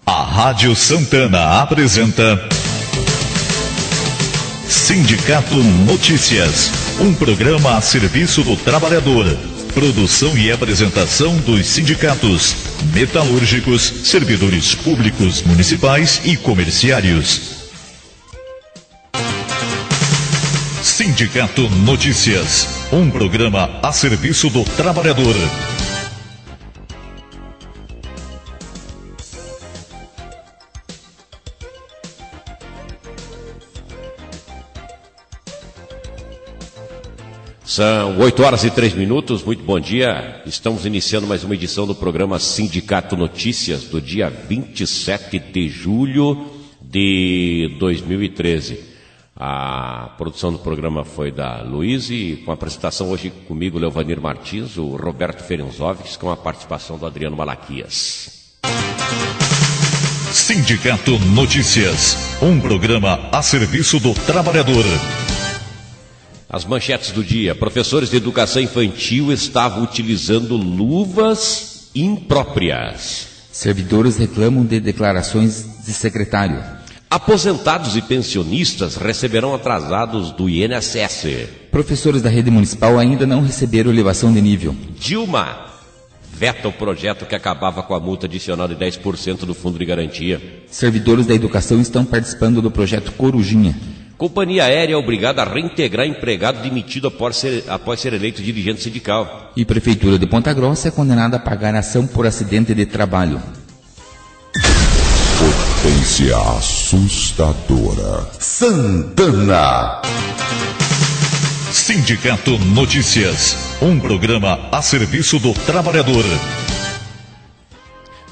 A Rádio Santana apresenta Sindicato Notícias, um programa a serviço do trabalhador. Produção e apresentação dos sindicatos metalúrgicos, servidores públicos municipais e comerciários. Sindicato Notícias, um programa a serviço do trabalhador. São 8h03, muito bom dia. Estamos iniciando mais uma edição do programa Sindicato Notícias do dia 27 de julho de 2013. A produção do programa foi da Luiz e com a apresentação hoje comigo, Leovanir Martins, o Roberto Ferenzovics, com a participação do Adriano Malaquias. Sindicato Notícias, um programa a serviço do trabalhador. As manchetes do dia. Professores de educação infantil estavam utilizando luvas impróprias. Servidores reclamam de declarações de secretário. Aposentados e pensionistas receberão atrasados do INSS. Professores da rede municipal ainda não receberam elevação de nível. Dilma veta o projeto que acabava com a multa adicional de 10% do Fundo de Garantia. Servidores da educação estão participando do projeto Corujinha. Companhia aérea é obrigada a reintegrar empregado demitido após ser eleito dirigente sindical. E Prefeitura de Ponta Grossa é condenada a pagar ação por acidente de trabalho. Potência assustadora. Santana. Sindicato Notícias, um programa a serviço do trabalhador.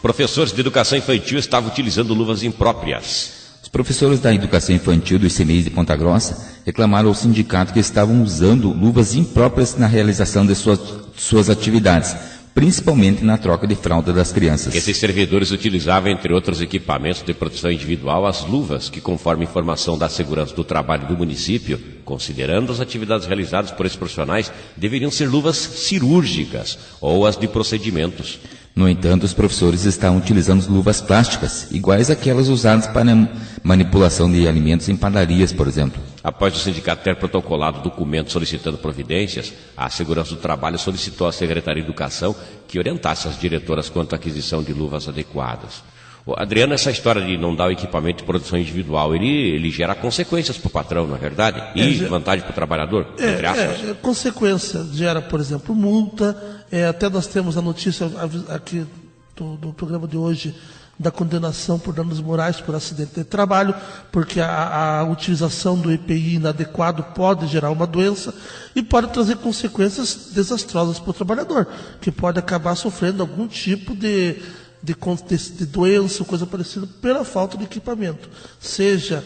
Professores de educação infantil estavam utilizando luvas impróprias. Os professores da educação infantil do ICMEI de Ponta Grossa reclamaram ao sindicato que estavam usando luvas impróprias na realização de suas atividades, principalmente na troca de fralda das crianças. Esses servidores utilizavam, entre outros equipamentos de proteção individual, as luvas que, conforme informação da Segurança do Trabalho do município, considerando as atividades realizadas por esses profissionais, deveriam ser luvas cirúrgicas ou as de procedimentos. No entanto, os professores estavam utilizando luvas plásticas, iguais àquelas usadas para manipulação de alimentos em padarias, por exemplo. Após o sindicato ter protocolado documento solicitando providências, a Segurança do Trabalho solicitou à Secretaria de Educação que orientasse as diretoras quanto à aquisição de luvas adequadas. Adriano, essa história de não dar o equipamento de produção individual, ele gera consequências para o patrão, não é verdade? E vantagem para o trabalhar, entre aspas? Consequência gera, por exemplo, multa. Até nós temos a notícia aqui do programa de hoje da condenação por danos morais por acidente de trabalho, porque a utilização do EPI inadequado pode gerar uma doença e pode trazer consequências desastrosas para o trabalhador, que pode acabar sofrendo algum tipo de doença, coisa parecida, pela falta de equipamento. Seja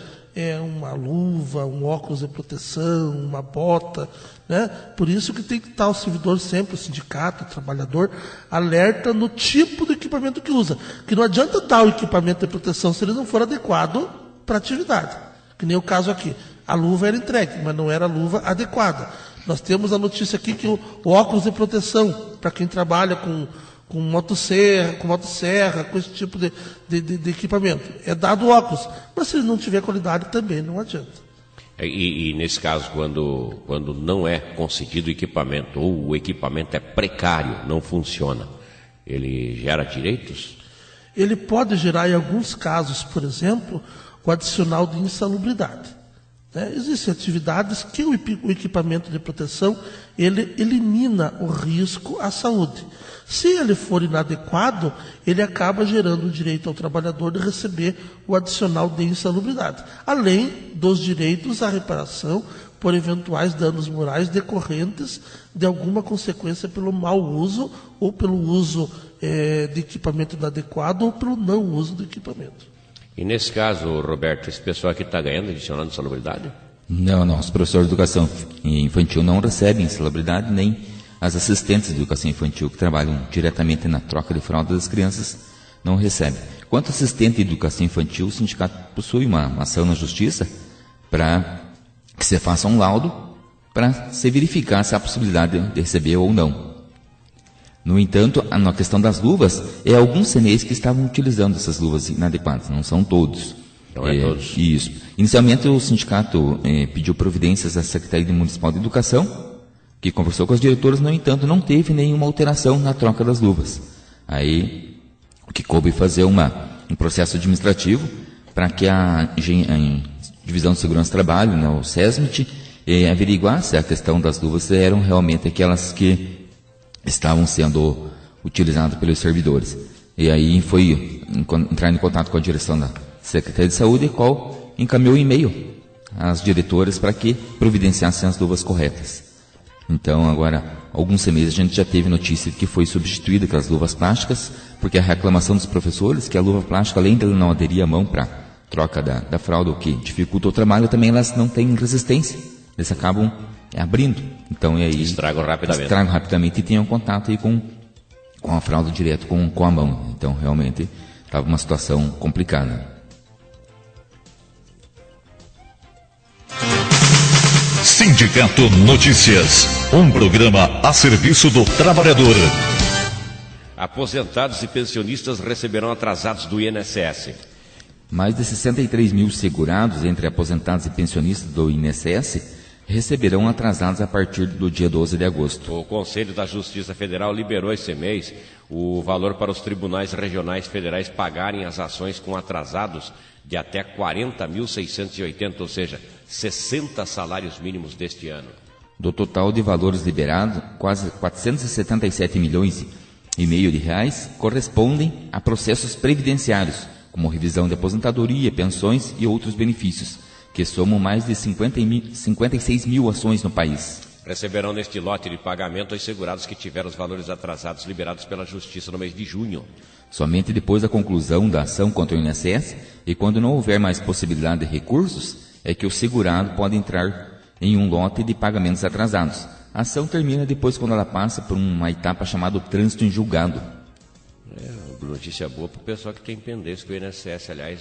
uma luva, um óculos de proteção, uma bota, né? Por isso que tem que estar o servidor sempre, o sindicato, o trabalhador, alerta no tipo de equipamento que usa. Que não adianta dar o equipamento de proteção se ele não for adequado para a atividade. Que nem o caso aqui. A luva era entregue, mas não era a luva adequada. Nós temos a notícia aqui que o óculos de proteção, para quem trabalha com motosserra, com esse tipo de equipamento. É dado óculos, mas se ele não tiver qualidade também não adianta. E nesse caso, quando não é concedido o equipamento, ou o equipamento é precário, não funciona, ele gera direitos? Ele pode gerar, em alguns casos, por exemplo, o adicional de insalubridade. Existem atividades que o equipamento de proteção ele elimina o risco à saúde. Se ele for inadequado, ele acaba gerando o direito ao trabalhador de receber o adicional de insalubridade, além dos direitos à reparação por eventuais danos morais decorrentes de alguma consequência pelo mau uso ou pelo uso de equipamento inadequado ou pelo não uso do equipamento. E nesse caso, Roberto, esse pessoal aqui está ganhando adicional de insalubridade? Não. Os professores de educação infantil não recebem insalubridade, nem as assistentes de educação infantil que trabalham diretamente na troca de fralda das crianças não recebem. Quanto assistente de educação infantil, o sindicato possui uma ação na justiça para que se faça um laudo para se verificar se há possibilidade de receber ou não. No entanto, na questão das luvas, alguns CNEs que estavam utilizando essas luvas inadequadas, não são todos. Não é todos. Isso. Inicialmente, o sindicato pediu providências à Secretaria Municipal de Educação, que conversou com as diretoras, no entanto, não teve nenhuma alteração na troca das luvas. Aí, o que coube fazer um processo administrativo para que a Divisão de Segurança do Trabalho, né, o SESMIT, averiguasse a questão das luvas eram realmente aquelas que estavam sendo utilizadas pelos servidores. E aí foi entrar em contato com a direção da Secretaria de Saúde, qual encaminhou um e-mail às diretoras para que providenciassem as luvas corretas. Então, agora, alguns meses a gente já teve notícia de que foi substituída com as luvas plásticas, porque a reclamação dos professores que a luva plástica, além dela não aderir à mão para troca da fralda, o que dificulta o trabalho, também elas não têm resistência. Eles acabam abrindo. Então, e aí estragam rapidamente e tenham contato aí com a fralda direto com a mão. Então, realmente, estava uma situação complicada. Sindicato Notícias, um programa a serviço do trabalhador. Aposentados e pensionistas receberão atrasados do INSS. Mais de 63 mil segurados, entre aposentados e pensionistas do INSS, receberão atrasados a partir do dia 12 de agosto. O Conselho da Justiça Federal liberou esse mês o valor para os tribunais regionais federais pagarem as ações com atrasados de até 40.680, ou seja, 60 salários mínimos deste ano. Do total de valores liberados, quase 477 milhões e meio de reais correspondem a processos previdenciários, como revisão de aposentadoria, pensões e outros benefícios, que somam mais de 56 mil ações no país. Receberão neste lote de pagamento os segurados que tiveram os valores atrasados liberados pela Justiça no mês de junho. Somente depois da conclusão da ação contra o INSS e quando não houver mais possibilidade de recursos, é que o segurado pode entrar em um lote de pagamentos atrasados. A ação termina depois quando ela passa por uma etapa chamada trânsito em julgado. Notícia boa para o pessoal que tem pendência com o INSS. Aliás,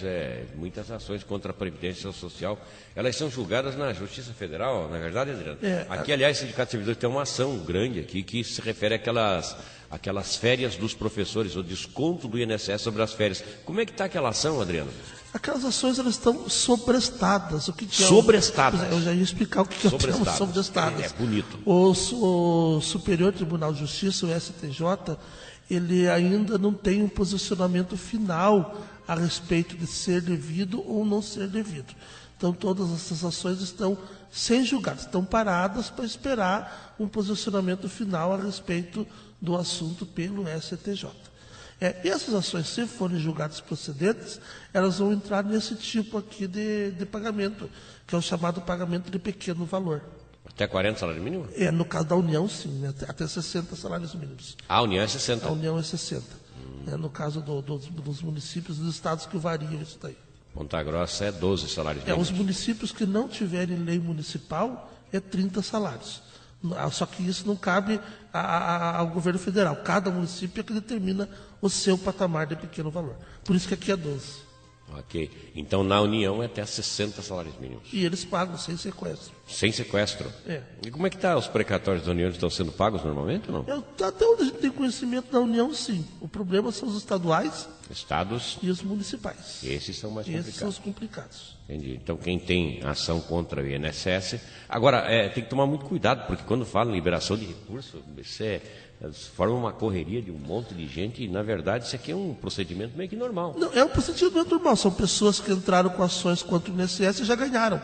muitas ações contra a Previdência Social, elas são julgadas na Justiça Federal, na verdade, Adriano? Aqui, aliás, o Sindicato de Servidores tem uma ação grande aqui que se refere àquelas férias dos professores, o desconto do INSS sobre as férias. Como é que está aquela ação, Adriano? Aquelas ações, elas estão sobrestadas. O que é sobrestadas? Eu já ia explicar o que é o termo sobrestadas. É bonito. O Superior Tribunal de Justiça, o STJ, ele ainda não tem um posicionamento final a respeito de ser devido ou não ser devido. Então, todas essas ações estão sem julgar, estão paradas para esperar um posicionamento final a respeito do assunto pelo STJ. E essas ações, se forem julgadas procedentes, elas vão entrar nesse tipo aqui de pagamento, que é o chamado pagamento de pequeno valor. Até 40 salários mínimos? No caso da União, sim, né? Até 60 salários mínimos. A União é 60? A União é 60. No caso dos municípios e dos estados que variam isso daí. Ponta Grossa é 12 salários mínimos. Os municípios que não tiverem lei municipal é 30 salários. Só que isso não cabe ao governo federal. Cada município é que determina o seu patamar de pequeno valor. Por isso que aqui é 12. Ok. Então, na União é até 60 salários mínimos. E eles pagam sem sequestro. Sem sequestro? E como é que está? Os precatórios da União estão sendo pagos normalmente ou não? Até onde a gente tem conhecimento da União, sim. O problema são os estaduais Estados e os municipais. Esses são mais complicados. Esses são os complicados. Entendi. Então, quem tem ação contra o INSS... Agora, tem que tomar muito cuidado, porque quando fala em liberação de recursos, forma uma correria de um monte de gente e, na verdade, isso aqui é um procedimento meio que normal. Não, é um procedimento normal. São pessoas que entraram com ações contra o INSS e já ganharam.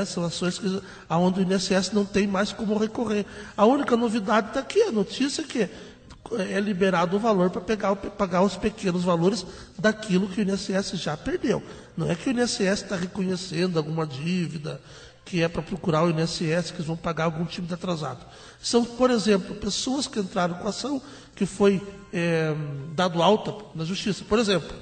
São ações onde o INSS não tem mais como recorrer. A única novidade está aqui, a notícia é que é liberado o valor para pagar os pequenos valores daquilo que o INSS já perdeu. Não é que o INSS está reconhecendo alguma dívida, que é para procurar o INSS, que eles vão pagar algum tipo de atrasado. São, por exemplo, pessoas que entraram com ação que foi dado alta na Justiça. Por exemplo,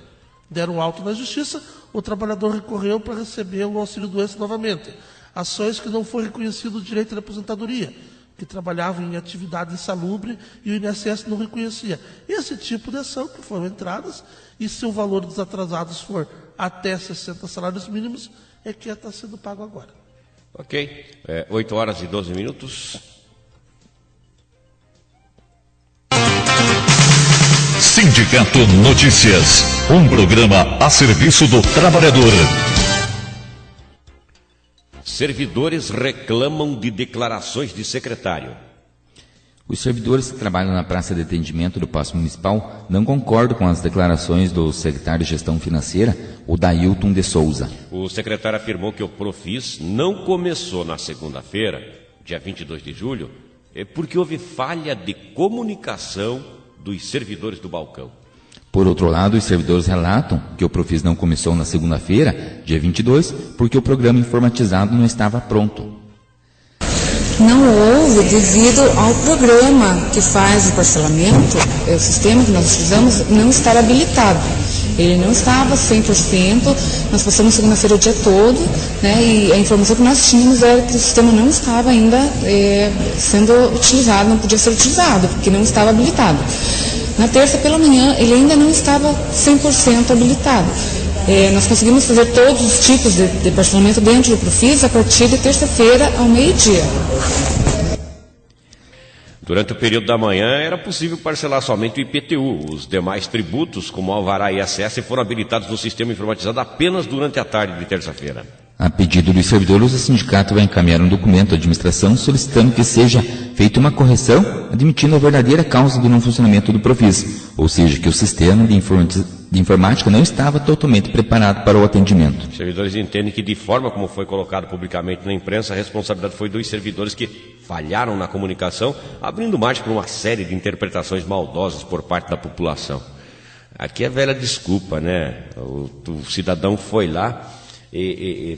deram alta na Justiça, o trabalhador recorreu para receber o auxílio-doença novamente. Ações que não foi reconhecido o direito de aposentadoria, que trabalhavam em atividade insalubre e o INSS não reconhecia. Esse tipo de ação que foram entradas, e se o valor dos atrasados for até 60 salários mínimos, é que está sendo pago agora. Ok. 8 horas e 12 minutos. Sindicato Notícias, um programa a serviço do trabalhador. Servidores reclamam de declarações de secretário. Os servidores que trabalham na praça de atendimento do Paço Municipal não concordam com as declarações do secretário de Gestão Financeira, o Dailton de Souza. O secretário afirmou que o Profis não começou na segunda-feira, dia 22 de julho, porque houve falha de comunicação dos servidores do balcão. Por outro lado, os servidores relatam que o Profis não começou na segunda-feira, dia 22, porque o programa informatizado não estava pronto. Não houve devido ao programa que faz o parcelamento, o sistema que nós utilizamos não estar habilitado. Ele não estava 100%, nós passamos segunda-feira o dia todo, né, e a informação que nós tínhamos era que o sistema não estava ainda sendo utilizado, não podia ser utilizado, porque não estava habilitado. Na terça pela manhã ele ainda não estava 100% habilitado. Nós conseguimos fazer todos os tipos de parcelamento dentro do Profis a partir de terça-feira ao meio-dia. Durante o período da manhã era possível parcelar somente o IPTU. Os demais tributos, como Alvará e ISS, foram habilitados no sistema informatizado apenas durante a tarde de terça-feira. A pedido dos servidores, o sindicato vai encaminhar um documento à administração solicitando que seja feita uma correção, admitindo a verdadeira causa do não funcionamento do Profis, ou seja, que o sistema de informática não estava totalmente preparado para o atendimento. Os servidores entendem que, de forma como foi colocado publicamente na imprensa, a responsabilidade foi dos servidores que falharam na comunicação, abrindo margem para uma série de interpretações maldosas por parte da população. Aqui é velha desculpa, né? O cidadão foi lá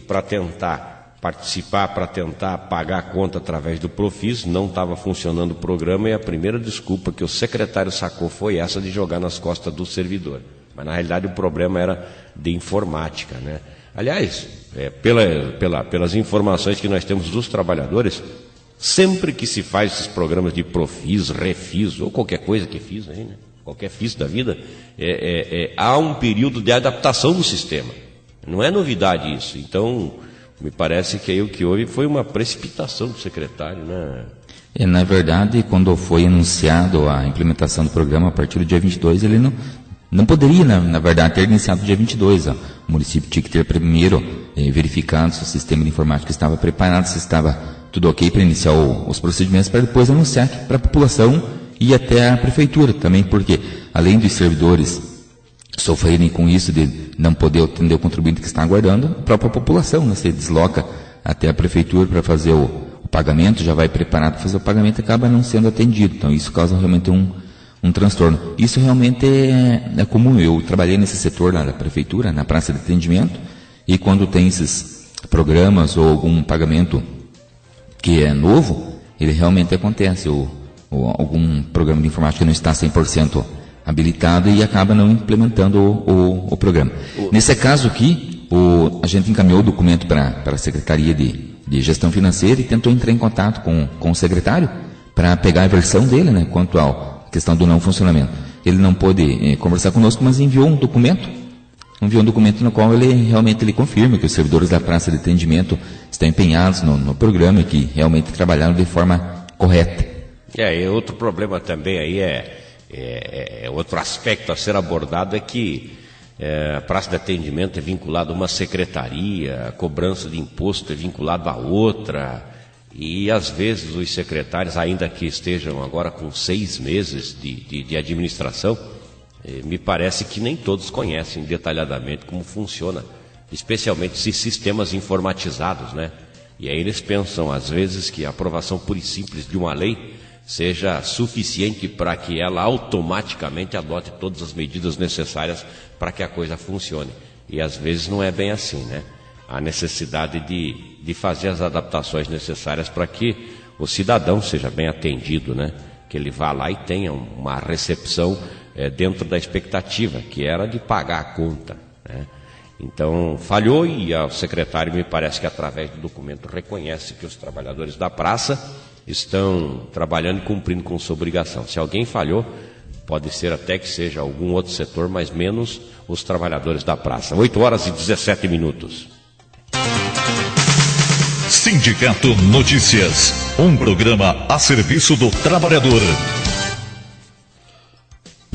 para tentar participar, para tentar pagar a conta através do Profis, não estava funcionando o programa e a primeira desculpa que o secretário sacou foi essa de jogar nas costas do servidor. Mas na realidade o problema era de informática, né? Aliás, pelas informações que nós temos dos trabalhadores, sempre que se faz esses programas de Profis, Refis ou qualquer coisa que fiz aí, né? Qualquer FIS da vida, há um período de adaptação do sistema. Não é novidade isso. Então, me parece que aí o que houve foi uma precipitação do secretário, né? Na verdade, quando foi anunciado a implementação do programa a partir do dia 22, ele não poderia, na verdade, ter iniciado no dia 22. O município tinha que ter primeiro verificado se o sistema de informática estava preparado, se estava tudo ok para iniciar os procedimentos, para depois anunciar para a população e até a prefeitura também, porque além dos servidores sofrerem com isso de não poder atender o contribuinte que está aguardando, a própria população, né, se desloca até a prefeitura para fazer o pagamento, já vai preparado para fazer o pagamento e acaba não sendo atendido. Então isso causa realmente um transtorno. Isso realmente é comum. Eu trabalhei nesse setor lá da prefeitura, na praça de atendimento, e quando tem esses programas ou algum pagamento que é novo, ele realmente acontece. Ou algum programa de informática não está 100% habilitado e acaba não implementando o programa. Nesse caso aqui, a gente encaminhou o documento para a Secretaria de Gestão Financeira e tentou entrar em contato com o secretário para pegar a versão dele, né, quanto à questão do não funcionamento. Ele não pôde conversar conosco, mas enviou um documento no qual ele confirma que os servidores da praça de atendimento estão empenhados no programa e que realmente trabalharam de forma correta. E outro problema também aí outro aspecto a ser abordado é que a praça de atendimento é vinculada a uma secretaria, a cobrança de imposto é vinculada a outra, e às vezes os secretários, ainda que estejam agora com 6 meses de administração, me parece que nem todos conhecem detalhadamente como funciona, especialmente esses sistemas informatizados, né? E aí eles pensam às vezes que a aprovação pura e simples de uma lei seja suficiente para que ela automaticamente adote todas as medidas necessárias para que a coisa funcione. E às vezes não é bem assim, né? Há necessidade de fazer as adaptações necessárias para que o cidadão seja bem atendido, né? Que ele vá lá e tenha uma recepção dentro da expectativa, que era de pagar a conta, né? Então, falhou e o secretário, me parece que através do documento, reconhece que os trabalhadores da praça estão trabalhando e cumprindo com sua obrigação. Se alguém falhou, pode ser até que seja algum outro setor, mas menos os trabalhadores da praça. 8h17. Sindicato Notícias, um programa a serviço do trabalhador.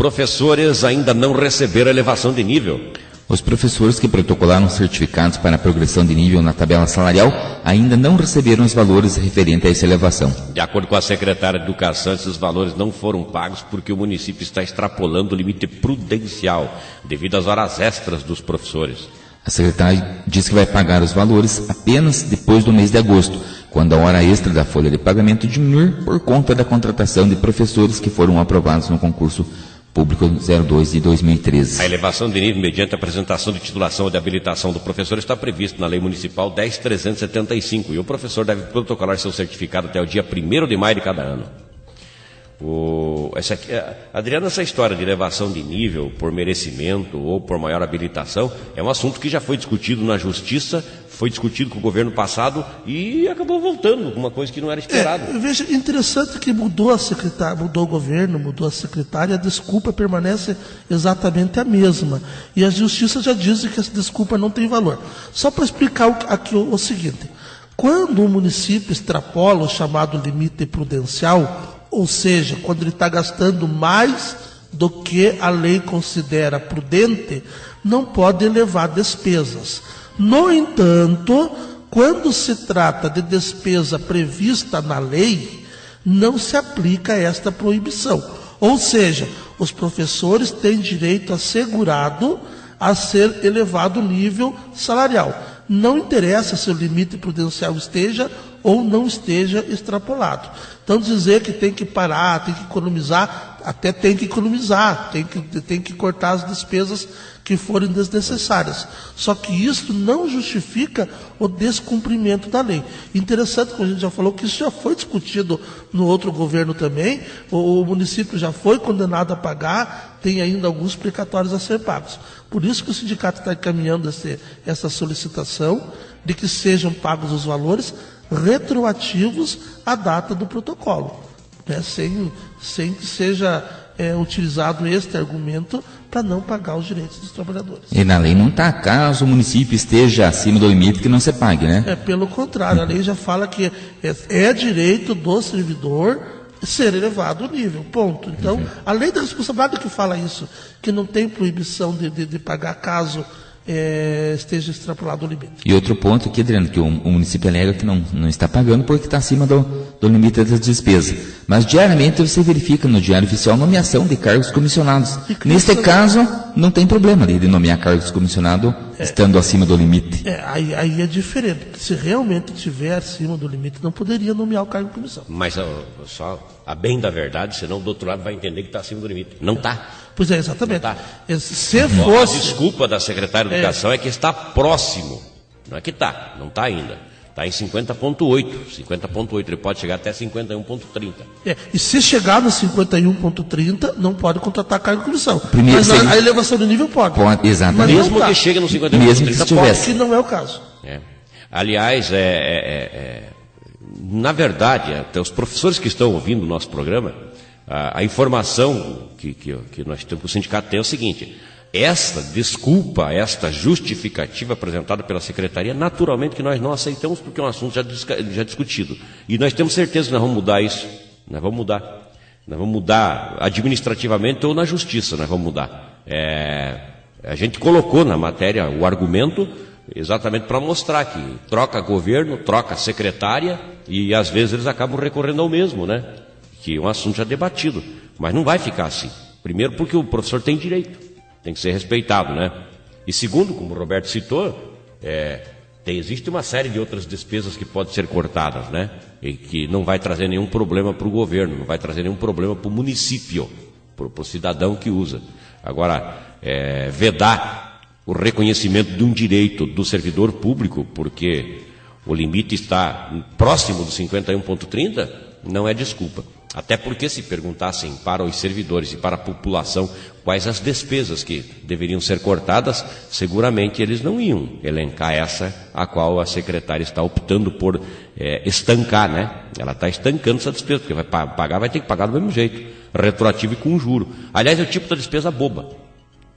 Professores ainda não receberam elevação de nível. Os professores que protocolaram certificados para a progressão de nível na tabela salarial ainda não receberam os valores referentes a essa elevação. De acordo com a secretária de Educação, esses valores não foram pagos porque o município está extrapolando o limite prudencial devido às horas extras dos professores. A secretária diz que vai pagar os valores apenas depois do mês de agosto, quando a hora extra da folha de pagamento diminuir por conta da contratação de professores que foram aprovados no concurso Público 02 de 2013. A elevação de nível mediante a apresentação de titulação ou de habilitação do professor está prevista na Lei Municipal 10.375 e o professor deve protocolar seu certificado até o dia 1º de maio de cada ano. Adriano, essa história de elevação de nível por merecimento ou por maior habilitação é um assunto que já foi discutido na Justiça, foi discutido com o governo passado e acabou voltando, uma coisa que não era esperado. Veja, interessante que mudou a secretária, mudou o governo, mudou a secretária, a desculpa permanece exatamente a mesma. E a Justiça já diz que essa desculpa não tem valor. Só para explicar aqui o seguinte, quando o município extrapola o chamado limite prudencial, ou seja, quando ele está gastando mais do que a lei considera prudente, não pode elevar despesas. No entanto, quando se trata de despesa prevista na lei, não se aplica esta proibição. Ou seja, os professores têm direito assegurado a ser elevado o nível salarial. Não interessa se o limite prudencial esteja ou não esteja extrapolado. Então dizer que tem que parar, tem que economizar, até tem que economizar, tem que cortar as despesas que forem desnecessárias. Só que isso não justifica o descumprimento da lei. Interessante, como a gente já falou, que isso já foi discutido no outro governo também, o município já foi condenado a pagar, tem ainda alguns precatórios a ser pagos. Por isso que o sindicato está encaminhando essa solicitação de que sejam pagos os valores retroativos à data do protocolo, né? Sem que seja utilizado este argumento para não pagar os direitos dos trabalhadores. E na lei não está, caso o município esteja acima do limite, que não se pague, né? Pelo contrário, a lei já fala que é direito do servidor ser elevado o nível, ponto. Então, a lei da responsabilidade que fala isso, que não tem proibição de pagar caso esteja extrapolado o limite. E outro ponto aqui, Adriano, que o município alega que não está pagando porque está acima do limite das despesas. Mas diariamente você verifica no Diário Oficial nomeação de cargos comissionados. Neste caso, não tem problema de nomear cargos comissionados estando acima do limite. Aí é diferente. Se realmente estiver acima do limite, não poderia nomear o cargo de comissão. Mas só a bem da verdade, senão o doutor lado vai entender que está acima do limite. Não está. Pois é, exatamente. Tá. Se fosse... A desculpa da secretária de Educação é que está próximo. Não é que está, não está ainda. Está em 50,8. 50,8, ele pode chegar até 51,30. E se chegar no 51,30, não pode contratar cargo de comissão. Mas a elevação de nível pode. Exatamente. Mesmo que chegue no 51,30, mesmo que pode, que não é o caso. Aliás, na verdade, até os professores que estão ouvindo o nosso programa, a informação que nós temos, que o sindicato tem é o seguinte: esta desculpa, esta justificativa apresentada pela secretaria, naturalmente que nós não aceitamos, porque é um assunto já discutido. E nós temos certeza que nós vamos mudar isso. Nós vamos mudar. Nós vamos mudar administrativamente ou na justiça, nós vamos mudar. A gente colocou na matéria o argumento exatamente para mostrar que troca governo, troca secretária, e às vezes eles acabam recorrendo ao mesmo, né? Que é um assunto já debatido. Mas não vai ficar assim. Primeiro porque o professor tem direito, tem que ser respeitado, né? E segundo, como o Roberto citou, existe uma série de outras despesas que podem ser cortadas, né? E que não vai trazer nenhum problema para o governo, não vai trazer nenhum problema para o município, para o cidadão que usa. Agora, vedar o reconhecimento de um direito do servidor público, porque o limite está próximo do 51,30, não é desculpa. Até porque se perguntassem para os servidores e para a população quais as despesas que deveriam ser cortadas, seguramente eles não iam elencar essa a qual a secretária está optando por estancar, né? Ela está estancando essa despesa, porque vai ter que pagar do mesmo jeito, retroativo e com juro. Aliás, é o tipo da despesa boba.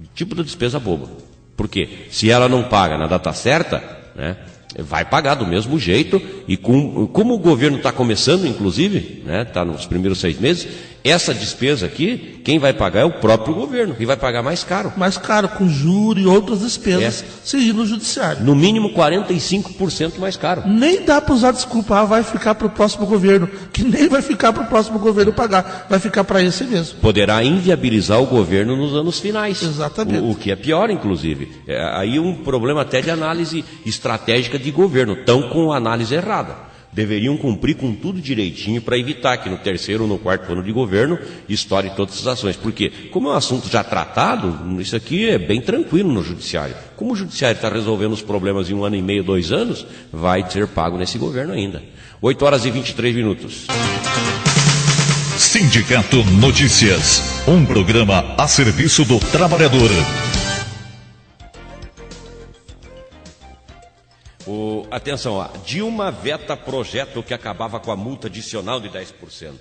O tipo da despesa boba. Porque se ela não paga na data certa, né, vai pagar do mesmo jeito, e como o governo está começando, inclusive, né, está nos primeiros 6 meses, Essa despesa aqui, quem vai pagar é o próprio governo, e vai pagar mais caro. Mais caro, com juros e outras despesas, se ir no judiciário. No mínimo 45% mais caro. Nem dá para usar desculpa, vai ficar para o próximo governo, que nem vai ficar para o próximo governo pagar, vai ficar para esse mesmo. Poderá inviabilizar o governo nos anos finais. Exatamente. O que é pior, inclusive. Aí um problema até de análise estratégica de governo, estão com a análise errada. Deveriam cumprir com tudo direitinho para evitar que no terceiro ou no quarto ano de governo estoure todas as ações. Porque, como é um assunto já tratado, isso aqui é bem tranquilo no judiciário. Como o judiciário está resolvendo os problemas em 1 ano e meio, 2 anos, vai ser pago nesse governo ainda. 8 horas e 23 minutos. Sindicato Notícias, um programa a serviço do trabalhador. Atenção, Dilma veta projeto que acabava com a multa adicional de 10%.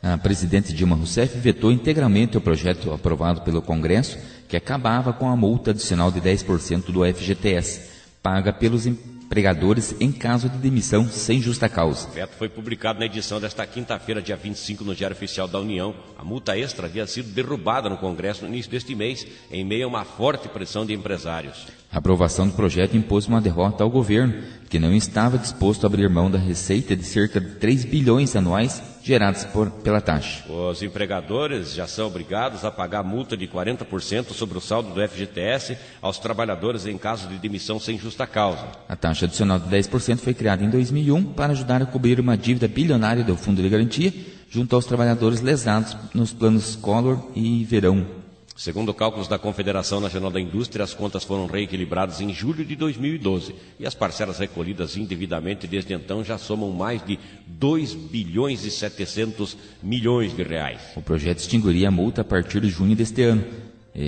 A presidente Dilma Rousseff vetou integralmente o projeto aprovado pelo Congresso que acabava com a multa adicional de 10% do FGTS, paga pelos empregadores em caso de demissão sem justa causa. O veto foi publicado na edição desta quinta-feira, dia 25, no Diário Oficial da União. A multa extra havia sido derrubada no Congresso no início deste mês, em meio a uma forte pressão de empresários. A aprovação do projeto impôs uma derrota ao governo, que não estava disposto a abrir mão da receita de cerca de 3 bilhões anuais gerados pela taxa. Os empregadores já são obrigados a pagar multa de 40% sobre o saldo do FGTS aos trabalhadores em caso de demissão sem justa causa. A taxa adicional de 10% foi criada em 2001 para ajudar a cobrir uma dívida bilionária do Fundo de Garantia junto aos trabalhadores lesados nos planos Collor e Verão. Segundo cálculos da Confederação Nacional da Indústria, as contas foram reequilibradas em julho de 2012 e as parcelas recolhidas indevidamente desde então já somam mais de 2 bilhões e 700 milhões de reais. O projeto extinguiria a multa a partir de junho deste ano.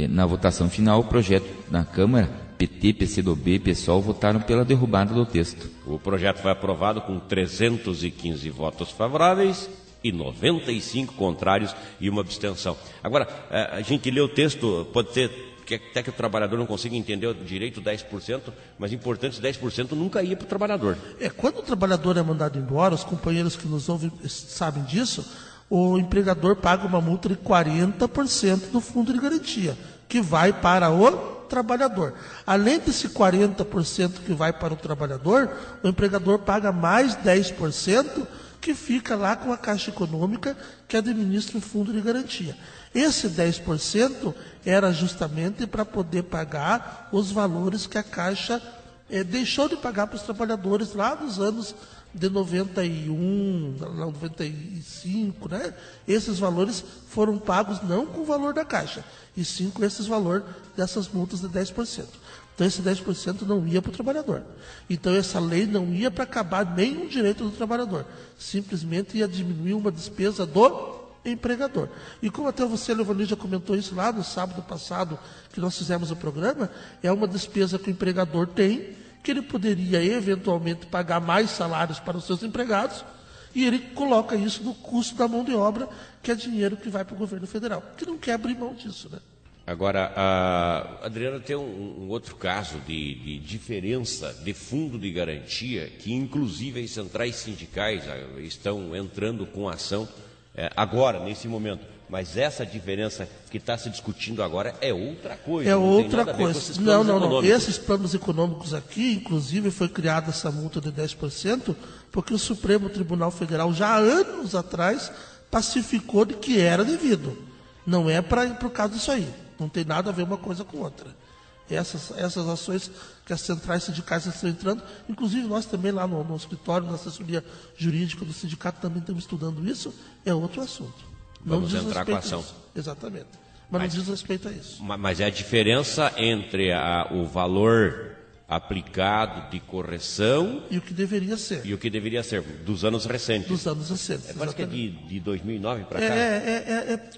Na votação final, o projeto na Câmara, PT, PCdoB e PSOL votaram pela derrubada do texto. O projeto foi aprovado com 315 votos favoráveis e 95 contrários e uma abstenção. Agora, a gente lê o texto, pode ser que até que o trabalhador não consiga entender o direito 10%, mas importante, 10% nunca ia para o trabalhador. Quando o trabalhador é mandado embora, os companheiros que nos ouvem sabem disso, o empregador paga uma multa de 40% do fundo de garantia, que vai para o trabalhador. Além desse 40% que vai para o trabalhador, o empregador paga mais 10%, que fica lá com a Caixa Econômica, que administra o fundo de garantia. Esse 10% era justamente para poder pagar os valores que a Caixa deixou de pagar para os trabalhadores lá nos anos de 91, 95, né? Esses valores foram pagos não com o valor da Caixa, e sim com esses valores dessas multas de 10%. Então, esse 10% não ia para o trabalhador. Então, essa lei não ia para acabar nenhum direito do trabalhador. Simplesmente ia diminuir uma despesa do empregador. E como até você, Levanir, já comentou isso lá no sábado passado, que nós fizemos o programa, é uma despesa que o empregador tem, que ele poderia, eventualmente, pagar mais salários para os seus empregados, e ele coloca isso no custo da mão de obra, que é dinheiro que vai para o governo federal, que não quer abrir mão disso, né? Agora, a Adriana tem um outro caso de diferença de fundo de garantia, que inclusive as centrais sindicais estão entrando com ação agora, nesse momento. Mas essa diferença que está se discutindo agora é outra coisa. É outra coisa. Não. Esses planos econômicos aqui, inclusive, foi criada essa multa de 10%, porque o Supremo Tribunal Federal, já há anos atrás, pacificou de que era devido. Não é por causa disso aí. Não tem nada a ver uma coisa com outra. Essas ações que as centrais sindicais estão entrando, inclusive nós também lá no escritório, na assessoria jurídica do sindicato, também estamos estudando isso, é outro assunto. Vamos entrar com a ação. Exatamente. Mas não diz respeito a isso. Mas é a diferença entre o valor aplicado de correção e o que deveria ser. E o que deveria ser, dos anos recentes. Dos anos recentes. Parece que é de 2009 para cá.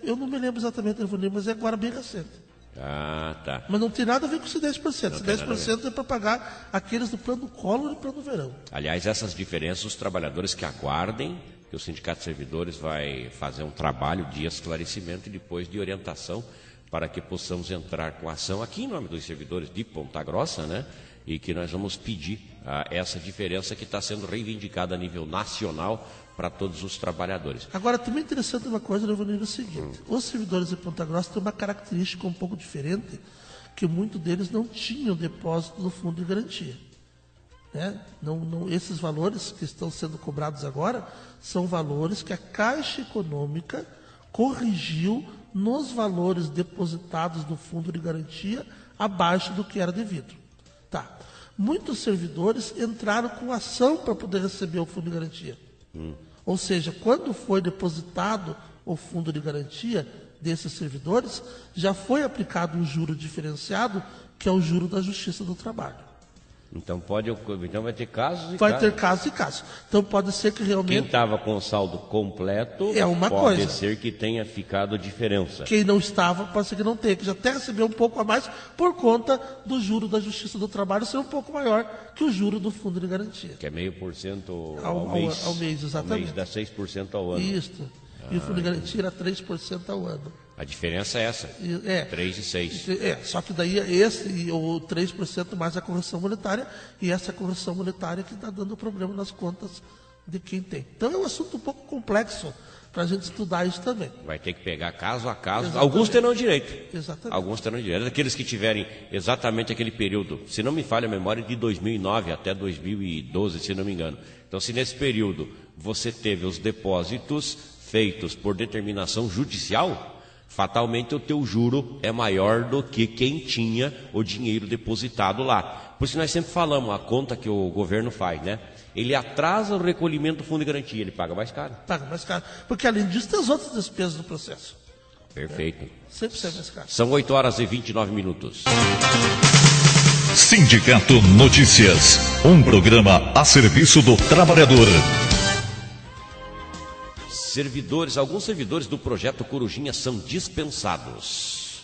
Eu não me lembro exatamente, mas é agora bem recente. Ah, tá. Mas não tem nada a ver com esse 10%. Esse 10% é para pagar aqueles do plano Collor e plano Verão. Aliás, essas diferenças, os trabalhadores que aguardem, que o Sindicato de Servidores vai fazer um trabalho de esclarecimento e depois de orientação para que possamos entrar com ação aqui em nome dos servidores de Ponta Grossa, né? e que nós vamos pedir essa diferença que está sendo reivindicada a nível nacional para todos os trabalhadores. Agora, também interessante uma coisa, Levanir, é o seguinte: os servidores de Ponta Grossa têm uma característica um pouco diferente, que muitos deles não tinham depósito no fundo de garantia. Né? Esses valores que estão sendo cobrados agora são valores que a Caixa Econômica corrigiu nos valores depositados no fundo de garantia abaixo do que era devido. Tá. Muitos servidores entraram com ação para poder receber o fundo de garantia. Ou seja, quando foi depositado o fundo de garantia desses servidores, já foi aplicado um juro diferenciado, que é o juro da Justiça do Trabalho. Então vai ter casos e Vai casos. ter casos e casos. Então pode ser que realmente... Quem estava com o saldo completo, é uma pode coisa. ser que tenha ficado diferença. Quem não estava, pode ser que não tenha, que já até recebeu um pouco a mais por conta do juro da Justiça do Trabalho ser um pouco maior que o juro do Fundo de Garantia. Que é 0,5% Ao mês, exatamente. Ao mês dá 6% ao ano. Isso. E o Fundo de Garantia era 3% ao ano. A diferença é essa, 3 e 6. Só que daí o 3% mais a correção monetária, e essa correção monetária que está dando problema nas contas de quem tem. Então é um assunto um pouco complexo para a gente estudar isso também. Vai ter que pegar caso a caso. Exatamente. Alguns terão direito. Exatamente. Alguns terão direito. Aqueles que tiverem exatamente aquele período, se não me falha a memória, de 2009 até 2012, se não me engano. Então, se nesse período você teve os depósitos feitos por determinação judicial, fatalmente o teu juro é maior do que quem tinha o dinheiro depositado lá. Por isso nós sempre falamos, a conta que o governo faz, né? Ele atrasa o recolhimento do fundo de garantia, ele paga mais caro. Paga mais caro. Porque além disso tem as outras despesas do processo. Perfeito. Sempre sai mais caro. São 8h29. Sindicato Notícias, um programa a serviço do trabalhador. Alguns servidores do Projeto Corujinha são dispensados.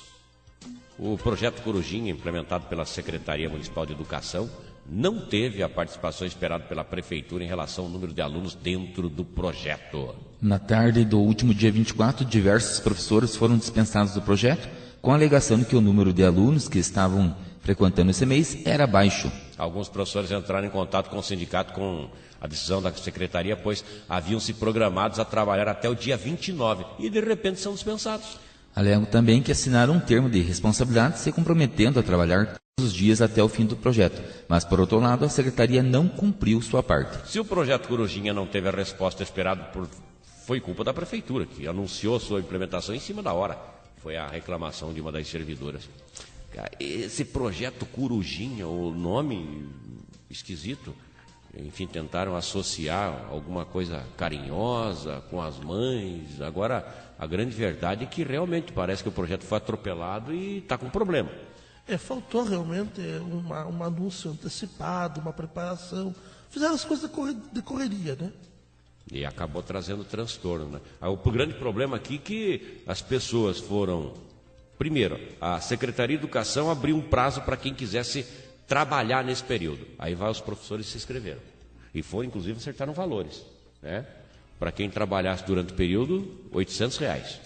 O Projeto Corujinha, implementado pela Secretaria Municipal de Educação, não teve a participação esperada pela Prefeitura em relação ao número de alunos dentro do projeto. Na tarde do último dia 24, diversos professores foram dispensados do projeto, com a alegação de que o número de alunos que estavam frequentando esse mês era baixo. Alguns professores entraram em contato com o sindicato com a decisão da secretaria, pois haviam se programados a trabalhar até o dia 29 e de repente são dispensados. Alegam também que assinaram um termo de responsabilidade se comprometendo a trabalhar todos os dias até o fim do projeto, mas por outro lado a secretaria não cumpriu sua parte. Se o projeto Corujinha não teve a resposta esperada, foi culpa da prefeitura, que anunciou sua implementação em cima da hora. Foi a reclamação de uma das servidoras. Esse projeto Corujinha, o nome esquisito, enfim, tentaram associar alguma coisa carinhosa com as mães. Agora, a grande verdade é que realmente parece que o projeto foi atropelado e está com problema. Faltou realmente um anúncio antecipado, uma preparação. Fizeram as coisas de correria, né? E acabou trazendo transtorno, né? O grande problema aqui é que as pessoas foram... Primeiro, a Secretaria de Educação abriu um prazo para quem quisesse trabalhar nesse período. Aí os professores se inscreveram. E foram, inclusive, acertaram valores, né? Para quem trabalhasse durante o período, R$800.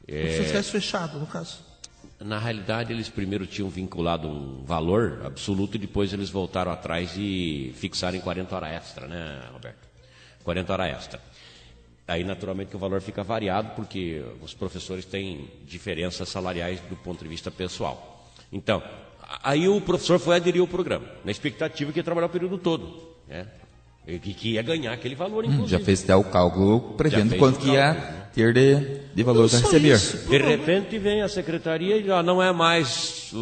R$800 fechado, no caso. Na realidade, eles primeiro tinham vinculado um valor absoluto e depois eles voltaram atrás e fixaram em 40 horas extra, né, Roberto? 40 horas extra. Aí, naturalmente, que o valor fica variado, porque os professores têm diferenças salariais do ponto de vista pessoal. Então, aí o professor foi aderir ao programa, na expectativa que ia trabalhar o período todo, né? E que ia ganhar aquele valor, inclusive. Já fez até o cálculo, prevendo quanto que ia ter de valor a receber. De repente vem a secretaria e já não é mais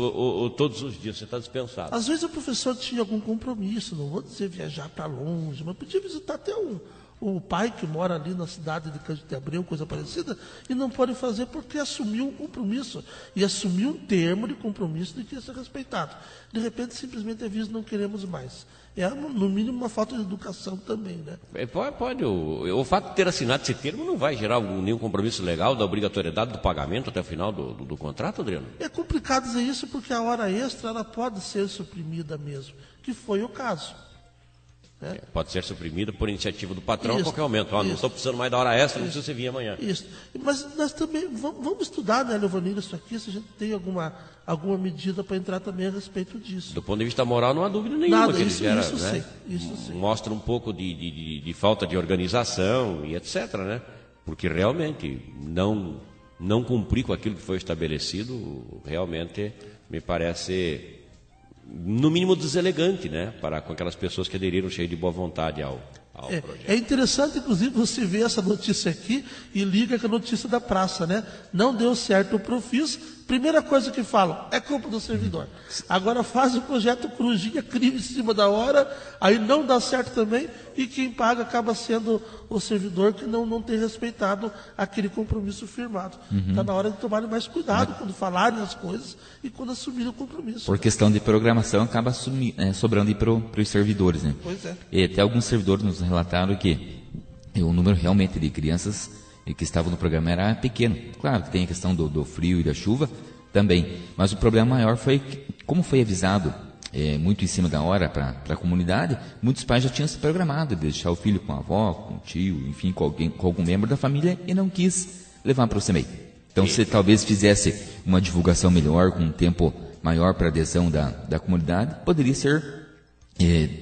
todos os dias, você está dispensado. Às vezes o professor tinha algum compromisso, não vou dizer viajar para longe, mas podia visitar até o pai que mora ali na cidade de Cândido de Abreu, coisa parecida, e não pode fazer porque assumiu um compromisso, e assumiu um termo de compromisso de que ia ser respeitado. De repente, simplesmente avisa, não queremos mais. É, no mínimo, uma falta de educação também, né? Pode. O fato de ter assinado esse termo não vai gerar nenhum compromisso legal da obrigatoriedade do pagamento até o final do contrato, Adriano? É complicado dizer isso porque a hora extra ela pode ser suprimida mesmo, que foi o caso. Né? Pode ser suprimida por iniciativa do patrão a Isso, qualquer momento. Não estou precisando mais da hora extra, não precisa você vir amanhã. Isso. Mas nós também vamos estudar, né, Leovanir, isso aqui, se a gente tem alguma medida para entrar também a respeito disso. Do ponto de vista moral, não há dúvida nenhuma. Nada, que isso né? sim. Mostra um pouco de falta de organização e etc., né? Porque realmente não cumprir com aquilo que foi estabelecido realmente me parece, no mínimo, deselegante, né? Com aquelas pessoas que aderiram cheio de boa vontade ao projeto. É interessante, inclusive, você ver essa notícia aqui e liga com a notícia da praça, né? Não deu certo o Profis. Primeira coisa que falam, é culpa do servidor. Agora faz o projeto Corujinha, cria em cima da hora, aí não dá certo também, e quem paga acaba sendo o servidor que não tem respeitado aquele compromisso firmado. Está na hora de tomar mais cuidado quando falarem as coisas e quando assumirem o compromisso. Por questão de programação, acaba sobrando para os servidores, né? Pois é. E até alguns servidores nos relataram que o número realmente de crianças que estavam no programa era pequeno. Claro que tem a questão do frio e da chuva também, mas o problema maior foi que, como foi avisado muito em cima da hora para a comunidade, muitos pais já tinham se programado de deixar o filho com a avó, com o tio, enfim, com algum membro da família e não quis levar para o CEMEI. Então, se talvez fizesse uma divulgação melhor, com um tempo maior para adesão da comunidade, poderia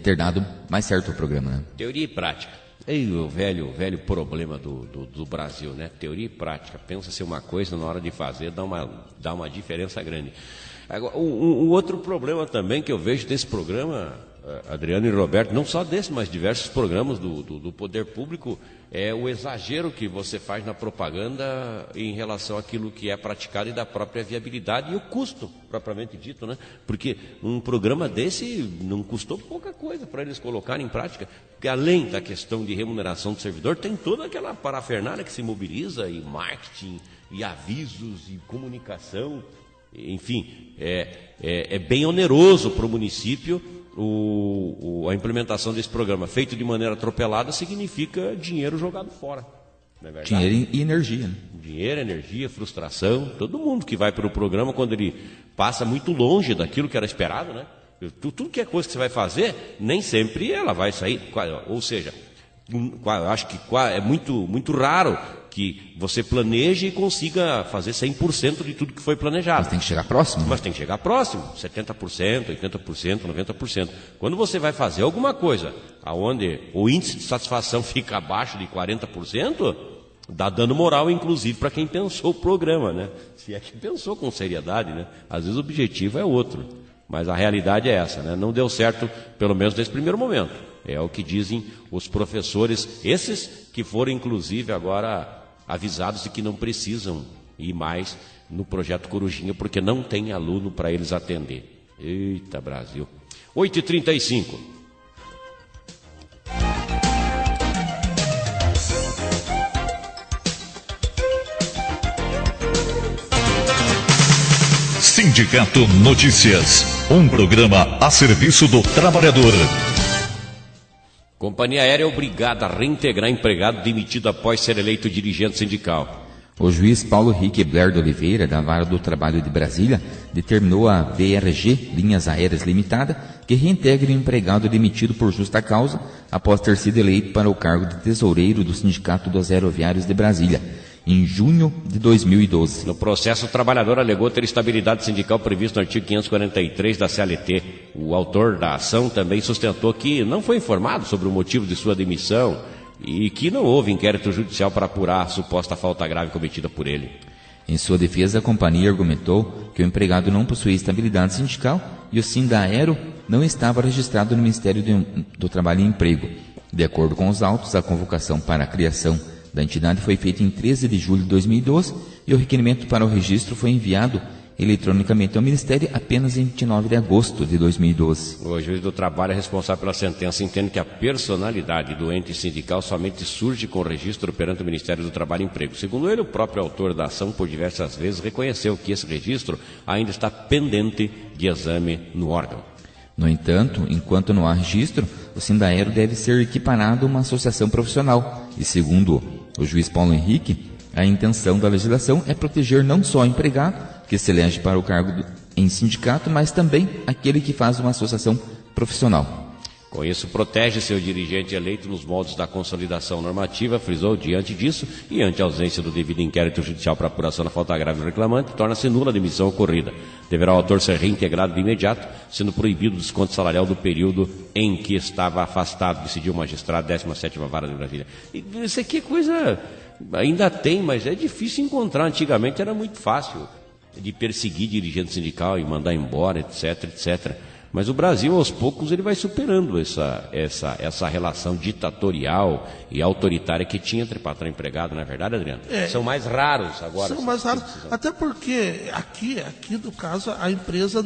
ter dado mais certo o programa, né? Teoria e prática. O velho problema do Brasil, né? Teoria e prática. Pensa ser uma coisa, na hora de fazer, dá uma diferença grande. Agora, um outro problema também que eu vejo desse programa, Adriano e Roberto, não só desse, mas diversos programas do poder público, é o exagero que você faz na propaganda em relação àquilo que é praticado e da própria viabilidade e o custo, propriamente dito, né? Porque um programa desse não custou pouca coisa para eles colocarem em prática, porque além da questão de remuneração do servidor, tem toda aquela parafernália que se mobiliza, e marketing, e avisos, e comunicação, enfim, é bem oneroso para o município. A implementação desse programa feito de maneira atropelada significa dinheiro jogado fora, não é verdade? Dinheiro e energia, né? Dinheiro, energia, frustração. Todo mundo que vai para o programa, quando ele passa muito longe daquilo que era esperado, né? Tudo que é coisa que você vai fazer, nem sempre ela vai sair. Ou seja, eu acho que é muito raro que você planeje e consiga fazer 100% de tudo que foi planejado. Mas tem que chegar próximo. Mas tem que chegar próximo, 70%, 80%, 90%. Quando você vai fazer alguma coisa onde o índice de satisfação fica abaixo de 40%, dá dano moral, inclusive, para quem pensou o programa, né? Se é que pensou com seriedade, né? Às vezes o objetivo é outro, mas a realidade é essa, né? Não deu certo, pelo menos nesse primeiro momento. É o que dizem os professores, esses que foram, inclusive, agora avisados de que não precisam ir mais no projeto Corujinha, porque não tem aluno para eles atender. Eita, Brasil. 8h35. Sindicato Notícias, um programa a serviço do trabalhador. Companhia Aérea é obrigada a reintegrar empregado demitido após ser eleito dirigente sindical. O juiz Paulo Henrique Blair de Oliveira, da Vara do Trabalho de Brasília, determinou à VRG Linhas Aéreas Limitada que reintegre o empregado demitido por justa causa após ter sido eleito para o cargo de tesoureiro do Sindicato dos Aeroviários de Brasília, em junho de 2012. No processo, o trabalhador alegou ter estabilidade sindical prevista no artigo 543 da CLT. O autor da ação também sustentou que não foi informado sobre o motivo de sua demissão e que não houve inquérito judicial para apurar a suposta falta grave cometida por ele. Em sua defesa, a companhia argumentou que o empregado não possuía estabilidade sindical e o Sindaero não estava registrado no Ministério do Trabalho e Emprego. De acordo com os autos, a convocação para a criação da entidade foi feita em 13 de julho de 2012 e o requerimento para o registro foi enviado eletronicamente ao Ministério apenas em 29 de agosto de 2012. O juiz do trabalho responsável pela sentença entende que a personalidade do ente sindical somente surge com o registro perante o Ministério do Trabalho e Emprego. Segundo ele, o próprio autor da ação, por diversas vezes, reconheceu que esse registro ainda está pendente de exame no órgão. No entanto, enquanto não há registro, o Sindaero deve ser equiparado a uma associação profissional e, segundo o juiz Paulo Henrique, a intenção da legislação é proteger não só o empregado, que se elege para o cargo em sindicato, mas também aquele que faz uma associação profissional. Com isso, protege seu dirigente eleito nos moldes da consolidação normativa, frisou. Diante disso, e ante a ausência do devido inquérito judicial para apuração da falta grave do reclamante, torna-se nula a demissão ocorrida. Deverá o autor ser reintegrado de imediato, sendo proibido o desconto salarial do período em que estava afastado, decidiu o magistrado 17ª Vara de Brasília. Isso aqui é coisa... Ainda tem, mas é difícil encontrar. Antigamente era muito fácil de perseguir dirigente sindical e mandar embora, etc, etc. Mas o Brasil, aos poucos, ele vai superando essa relação ditatorial e autoritária que tinha entre patrão e empregado, não é verdade, Adriano? São mais raros agora. São mais raros, até porque aqui no caso, a empresa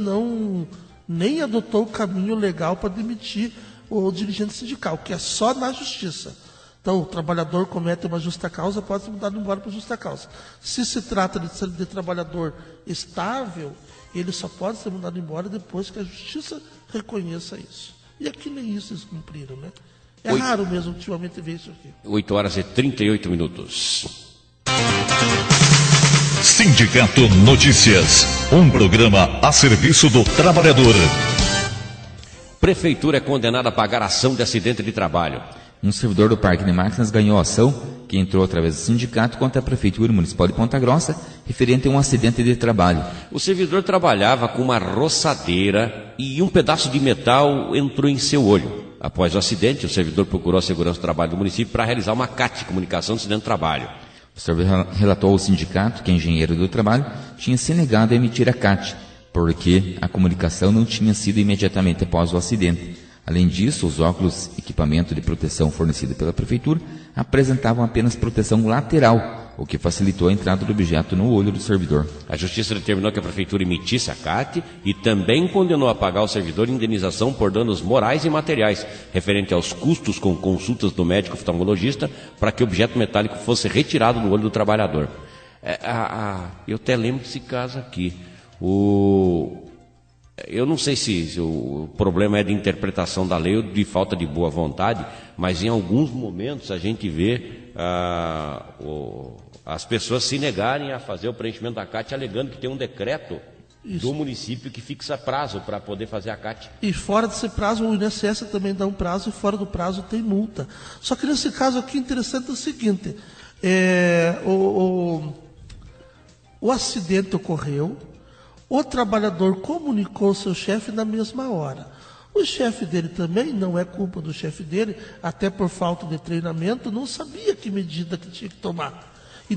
nem adotou o caminho legal para demitir o dirigente sindical, que é só na justiça. Então, o trabalhador comete uma justa causa, pode ser mandado embora por justa causa. Se se trata de trabalhador estável, ele só pode ser mandado embora depois que a justiça reconheça isso. E aqui nem isso eles cumpriram, né? É raro mesmo ultimamente ver isso aqui. 8h38. Sindicato Notícias, um programa a serviço do trabalhador. Prefeitura é condenada a pagar ação de acidente de trabalho. Um servidor do Parque de Máquinas ganhou ação, que entrou através do sindicato, contra a Prefeitura Municipal de Ponta Grossa, referente a um acidente de trabalho. O servidor trabalhava com uma roçadeira e um pedaço de metal entrou em seu olho. Após o acidente, o servidor procurou a segurança do trabalho do município para realizar uma CAT, comunicação de acidente de trabalho. O servidor relatou ao sindicato que o engenheiro do trabalho tinha se negado a emitir a CAT, porque a comunicação não tinha sido imediatamente após o acidente. Além disso, os óculos, equipamento de proteção fornecido pela Prefeitura, apresentavam apenas proteção lateral, o que facilitou a entrada do objeto no olho do servidor. A Justiça determinou que a Prefeitura emitisse a CAT e também condenou a pagar ao servidor indenização por danos morais e materiais, referente aos custos com consultas do médico oftalmologista, para que o objeto metálico fosse retirado do olho do trabalhador. Eu até lembro desse caso aqui. Eu não sei se o problema é de interpretação da lei ou de falta de boa vontade, mas em alguns momentos a gente vê as pessoas se negarem a fazer o preenchimento da CAT, alegando que tem um decreto do município que fixa prazo para poder fazer a CAT. E fora desse prazo, o INSS também dá um prazo, e fora do prazo tem multa. Só que nesse caso aqui, interessante é o seguinte, o acidente ocorreu, o trabalhador comunicou ao seu chefe na mesma hora. O chefe dele também, não é culpa do chefe dele, até por falta de treinamento, não sabia que medida que tinha que tomar. E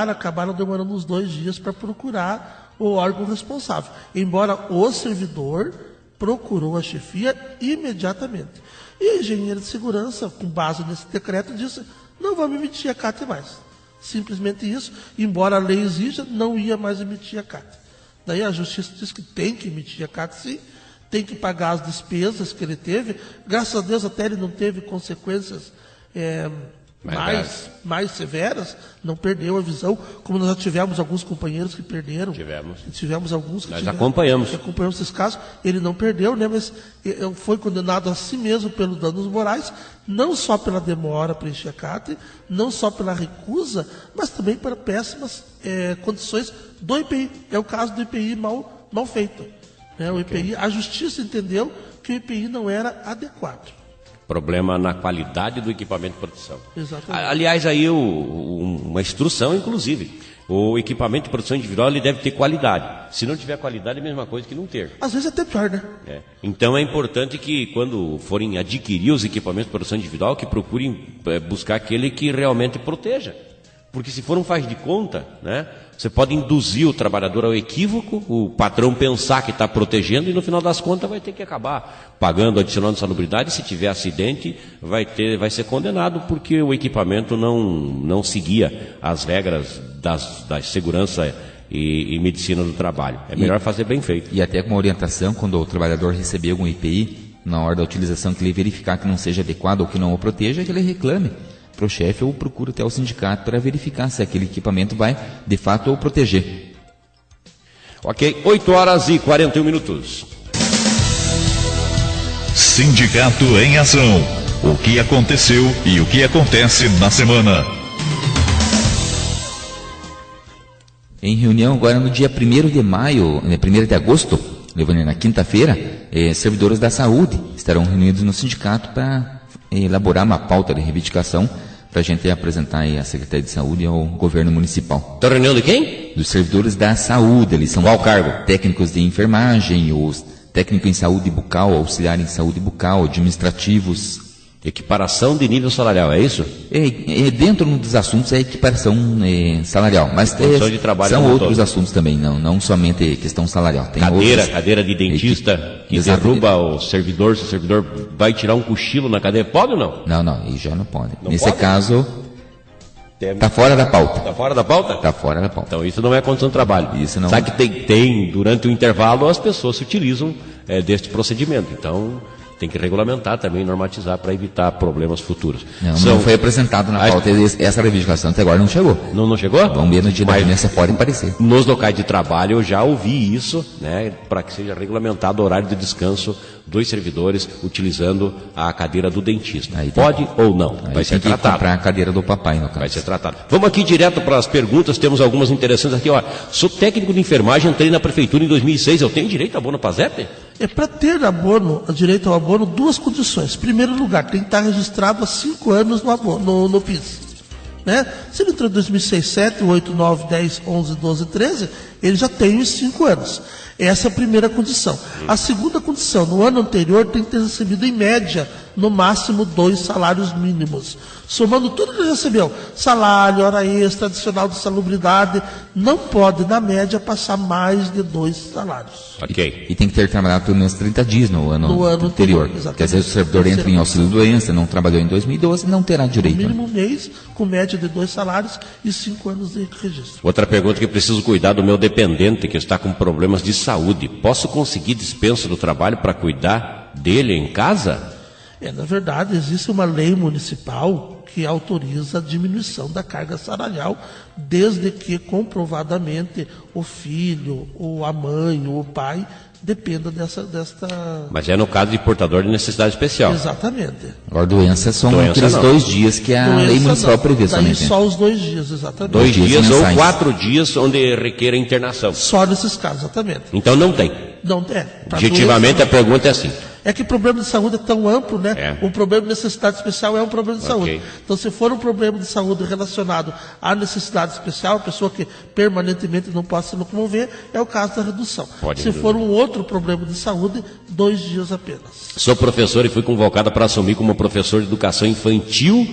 acabaram demorando uns 2 dias para procurar o órgão responsável. Embora o servidor procurou a chefia imediatamente. E o engenheiro de segurança, com base nesse decreto, disse, não vamos emitir a CAT mais. Simplesmente isso, embora a lei exija, não ia mais emitir a CAT. Daí a justiça diz que tem que emitir a CAT, sim, tem que pagar as despesas que ele teve. Graças a Deus até ele não teve consequências mais severas, não perdeu a visão, como nós já tivemos alguns companheiros que perderam. Tivemos alguns que nós acompanhamos esses casos. Ele não perdeu, né, mas foi condenado a si mesmo pelos danos morais, não só pela demora para encher a CAT, não só pela recusa, mas também para péssimas condições do IPI. É o caso do IPI mal feito. Né? O IPI, a justiça entendeu que o IPI não era adequado. Problema na qualidade do equipamento de proteção. Exatamente. Aliás, aí uma instrução, inclusive. O equipamento de proteção individual ele deve ter qualidade. Se não tiver qualidade, é a mesma coisa que não ter. Às vezes até pior, né? Então é importante que quando forem adquirir os equipamentos de proteção individual, que procurem buscar aquele que realmente proteja. Porque se for um faz de conta, né, você pode induzir o trabalhador ao equívoco, o patrão pensar que está protegendo e no final das contas vai ter que acabar pagando, adicionando salubridade. Se tiver acidente, vai ser condenado porque o equipamento não seguia as regras da segurança e medicina do trabalho. É melhor fazer bem feito. E até com uma orientação, quando o trabalhador receber algum IPI, na hora da utilização, que ele verificar que não seja adequado ou que não o proteja, que ele reclame para o chefe ou procura até o sindicato para verificar se aquele equipamento vai, de fato, o proteger. Ok, 8h41. Sindicato em ação. O que aconteceu e o que acontece na semana. Em reunião agora no dia 1º de agosto, Levando na quinta-feira, servidores da saúde estarão reunidos no sindicato para elaborar uma pauta de reivindicação para a gente apresentar aí à Secretaria de Saúde e ao governo municipal. Está reunião de quem? Dos servidores da saúde, eles são qual cargo? Técnicos de enfermagem, os técnicos em saúde bucal, auxiliar em saúde bucal, administrativos. Equiparação de nível salarial, é isso? Dentro dos assuntos é equiparação salarial, mas de trabalho são outros todo. Assuntos também, não somente questão salarial. Tem cadeira de dentista que derruba o servidor, se o servidor vai tirar um cochilo na cadeira, pode ou não? Não, aí já não pode. Não Nesse pode? caso, está fora da pauta. Está fora da pauta? Está fora da pauta. Então isso não é condição de trabalho. Isso não. Sabe que tem durante o intervalo as pessoas se utilizam deste procedimento. Então tem que regulamentar também, normatizar para evitar problemas futuros. Não foi apresentado na pauta. Essa reivindicação até agora não chegou. Não chegou? Vamos ver no dia da audiência, pode aparecer. Nos locais de trabalho eu já ouvi isso, né, para que seja regulamentado o horário de descanso dos servidores utilizando a cadeira do dentista. Pode ou não? Vai ser tem que tratado. comprar a cadeira do papai, no caso. Vai ser tratado. Vamos aqui direto para as perguntas, temos algumas interessantes aqui. Ó. Sou técnico de enfermagem, entrei na prefeitura em 2006, eu tenho direito a abono PASEP? Para ter direito ao abono, duas condições. Em primeiro lugar, tem que estar registrado há 5 anos no PIS. Né? Se ele entrou em 2006, 7, 8, 9, 10, 11, 12, 13, ele já tem os 5 anos. Essa é a primeira condição. A segunda condição, no ano anterior, tem que ter recebido, em média, no máximo 2 salários mínimos. Somando tudo que ele recebeu, salário, hora extra, adicional de salubridade, não pode, na média, passar mais de 2 salários. Ok. E tem que ter trabalhado pelo menos 30 dias no ano anterior. Porque às vezes o servidor entra em auxílio-doença, não trabalhou em 2012, não terá direito. No mínimo um mês, com média de 2 salários e 5 anos de registro. Outra pergunta que preciso cuidar do meu dependente que está com problemas de saúde. Posso conseguir dispensa do trabalho para cuidar dele em casa? Na verdade, existe uma lei municipal que autoriza a diminuição da carga salarial, desde que comprovadamente o filho, ou a mãe, ou o pai dependa desta... Mas é no caso de portador de necessidade especial. Exatamente. Agora, doença são aqueles 2 dias que a lei municipal prevê somente. Só os 2 dias, exatamente. 2 dias ou mensais. 4 dias onde requer a internação. Só nesses casos, exatamente. Então não tem. Não tem. Objetivamente a pergunta é assim. É que o problema de saúde é tão amplo, né? É. Um problema de necessidade especial é um problema de saúde. Então, se for um problema de saúde relacionado à necessidade especial, a pessoa que permanentemente não pode se locomover, é o caso da redução. Se for um outro problema de saúde, 2 dias apenas. Sou professor e fui convocada para assumir como professor de educação infantil.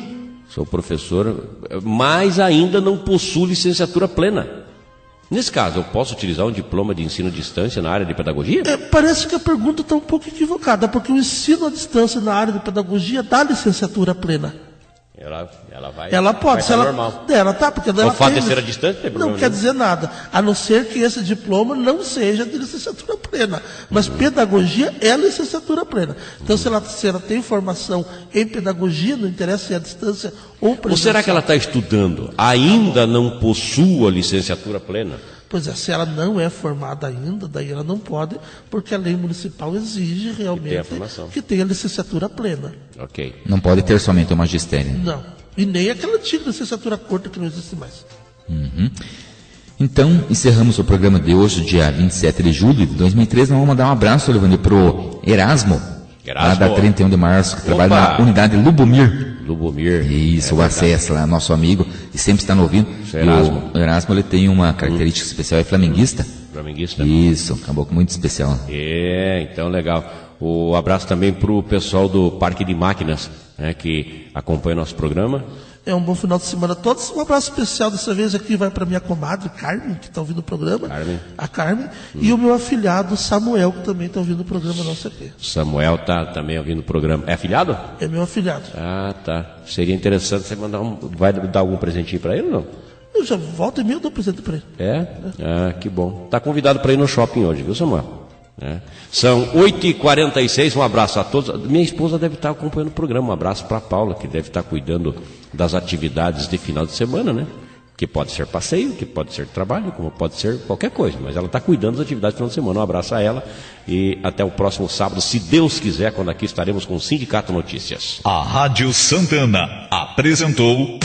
Sou professor, mas ainda não possuo licenciatura plena. Nesse caso, eu posso utilizar um diploma de ensino à distância na área de pedagogia? Parece que a pergunta está um pouco equivocada, porque o ensino à distância na área de pedagogia dá licenciatura plena. Ela pode, se normal. Porque o fato de ser à distância não quer dizer nada, a não ser que esse diploma não seja de licenciatura plena. Mas pedagogia é licenciatura plena. Então, se ela tem formação em pedagogia, não interessa se é à distância ou presencial. Ou será que ela está estudando, ainda não possua licenciatura plena? Pois é, se ela não é formada ainda, daí ela não pode, porque a lei municipal exige realmente que tenha licenciatura plena. Ok. Não pode ter somente o magistério. Não. E nem aquela antiga licenciatura curta que não existe mais. Então, encerramos o programa de hoje, dia 27 de julho de 2013. Nós vamos mandar um abraço, Leandro, para o Erasmo, lá da 31 de março, que trabalha na unidade Lubomir. Isso, o acesso lá, nosso amigo, e sempre está nos ouvindo. O Erasmo, ele tem uma característica especial, é flamenguista. Flamenguista? Isso, caboclo muito especial. Então legal. O abraço também para o pessoal do Parque de Máquinas, né, que acompanha nosso programa. Um bom final de semana a todos. Um abraço especial dessa vez aqui vai para minha comadre Carmen, que está ouvindo o programa. A Carmen. E o meu afilhado Samuel, que também está ouvindo o programa nosso aqui. Samuel está também ouvindo o programa. É afilhado? É meu afilhado. Ah, tá. Seria interessante você mandar vai dar algum presentinho para ele ou não? Eu já volto e meio dou presente para ele. Ah, que bom. Está convidado para ir no shopping hoje, viu, Samuel? São 8h46, um abraço a todos. Minha esposa deve estar acompanhando o programa. Um abraço para a Paula, que deve estar cuidando das atividades de final de semana, né? Que pode ser passeio, que pode ser trabalho, como pode ser qualquer coisa. Mas ela está cuidando das atividades de final de semana. Um abraço a ela e até o próximo sábado, se Deus quiser, quando aqui estaremos com o Sindicato Notícias. A Rádio Santana apresentou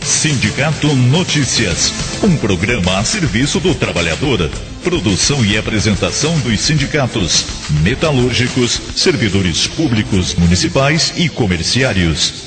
Sindicato Notícias. Um programa a serviço do trabalhador. Produção e apresentação dos sindicatos metalúrgicos, servidores públicos municipais e comerciários.